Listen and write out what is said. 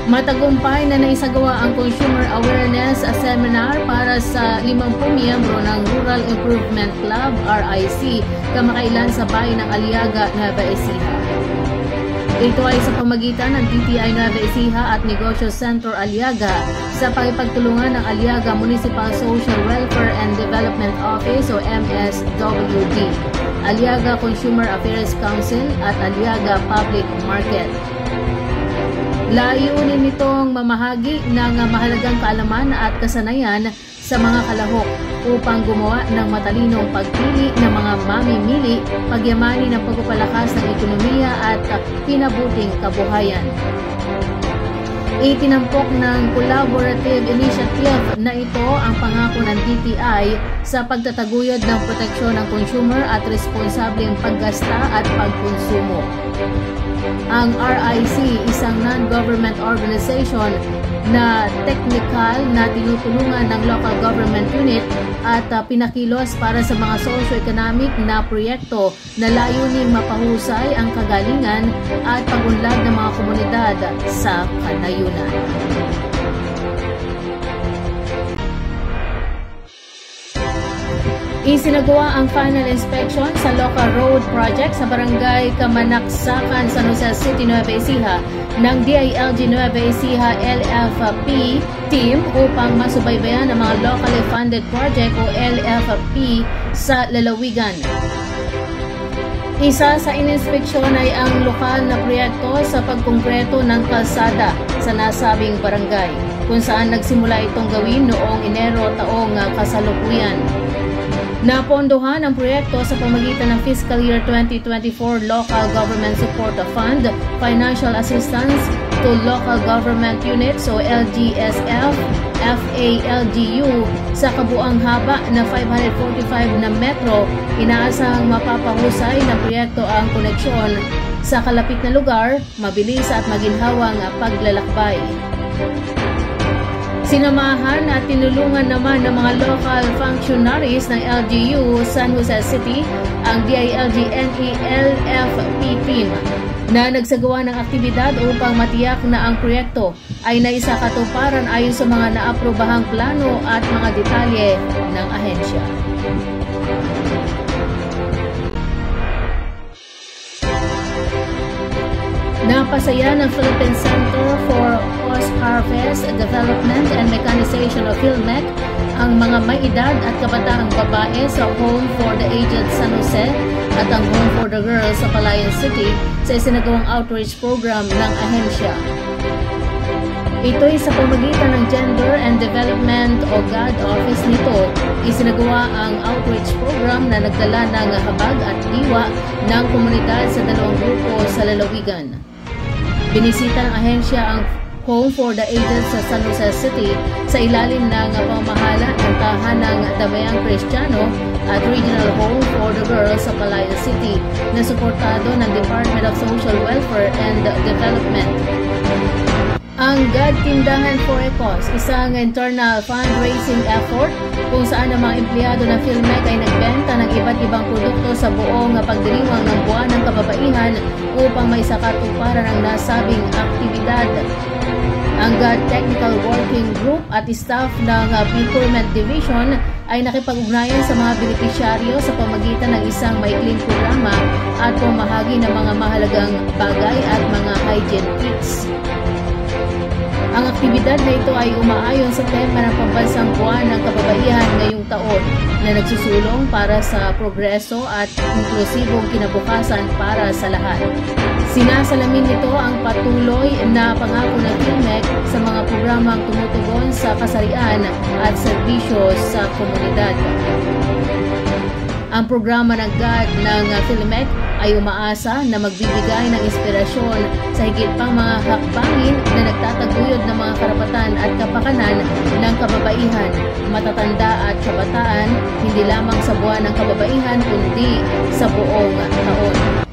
Matagumpay na naisagawa ang Consumer Awareness Seminar para sa 50 miyembro ng Rural Improvement Club RIC kamakailan sa bayan ng Aliaga, Nueva Ecija. Ito ay sa pamagitan ng DTI Nueva Ecija at Negosyo Center Aliaga sa pakipagtulungan ng Aliaga Municipal Social Welfare and Development Office o MSWD, Aliaga Consumer Affairs Council at Aliaga Public Market. Layunin nitong mamahagi ng mahalagang kaalaman at kasanayan sa mga kalahok upang gumawa ng matalinong pagpili ng mga mamimili, pagyamani ng pagpapalakas ng ekonomiya at pinabuting kabuhayan. Itinampok ng collaborative initiative na ito ang pangako ng DTI sa pagtataguyod ng proteksyon ng consumer at responsableng paggasta at pagkonsumo. Ang RIC, isang non-government organization na technical na tinutulungan ng local government unit at pinakilos para sa mga socio-economic na proyekto na layuning mapahusay ang kagalingan at pagunlad ng mga komunidad sa kanayunan. Isinagawa ang final inspection sa local road project sa Barangay Kamanaksakan, San Jose City, Nueva Ecija ng DILG Nueva Ecija LFP team upang masubaybayan ang mga locally funded project o LFP sa lalawigan. Isa sa ininspeksyon ay ang lokal na proyekto sa pagkongkreto ng kalsada sa nasabing barangay, kung saan nagsimula itong gawin noong Enero taong kasalukuyan. Napondohan ang proyekto sa pamagitan ng Fiscal Year 2024 Local Government Support Fund, Financial Assistance to Local Government Units o LGSF, FALGU sa kabuang haba na 545 na metro. Inaasahang mapapahusay ng proyekto ang koneksyon sa kalapit na lugar, mabilis at maginhawang paglalakbay. Sinamahan at tinulungan naman ng mga local functionaries ng LGU San Jose City ang DILG NELFP team na nagsagawa ng aktibidad upang matiyak na ang proyekto ay naisakatuparan ayon sa mga naaprobahang plano at mga detalye ng ahensya. Napasaya ng Philippine Center for Post-Harvest Development and Mechanization of PhilMec ang mga may edad at kabataang babae sa Home for the Aged San Jose at ang Home for the Girls sa Palayan City sa isinagawang outreach program ng ahensya. Ito'y sa pamagitan ng Gender and Development o GAD Office nito. Isinagawa ang outreach program na nagdala ng habag at diwa ng komunidad sa dalawang grupo sa lalawigan. Binisita ng ahensya ang Home for the Aged sa San Jose City sa ilalim ng pamamahala ng Tahanang Dabayang Kristiyano at Regional Home for the Girls sa Palayan City na suportado ng Department of Social Welfare and Development. Ang GAD Tindahan for a Cause, isang internal fundraising effort kung saan ang mga empleyado ng PhilMec ay nagbenta ng iba't ibang produkto sa buong pagdiriwang ng buwan ng kababaihan upang may sakatuparan ang nasabing aktibidad. Ang GAD Technical Working Group at staff ng Procurement Division ay nakipag-ugnayan sa mga benepisyaryo sa pamagitan ng isang maikling programa at pamahagi ng mga mahalagang bagay at mga hygiene kits. Ang aktibidad na ito ay umaayon sa tema ng Pambansang Buwan ng Kababaihan ngayong taon na nagsusulong para sa progreso at inklusibong kinabukasan para sa lahat. Sinasalamin nito ang patuloy na pangako ng PhilMec sa mga programang tumutugon sa kasarian at serbisyo sa komunidad. Ang programa ng GAD ng PhilMec ay umaasa na magbibigay ng inspirasyon sa higit pang mga hakbangin na nagtataguyod ng mga karapatan at kapakanan ng kababaihan, matatanda at kabataan, hindi lamang sa buwan ng kababaihan kundi sa buong taon.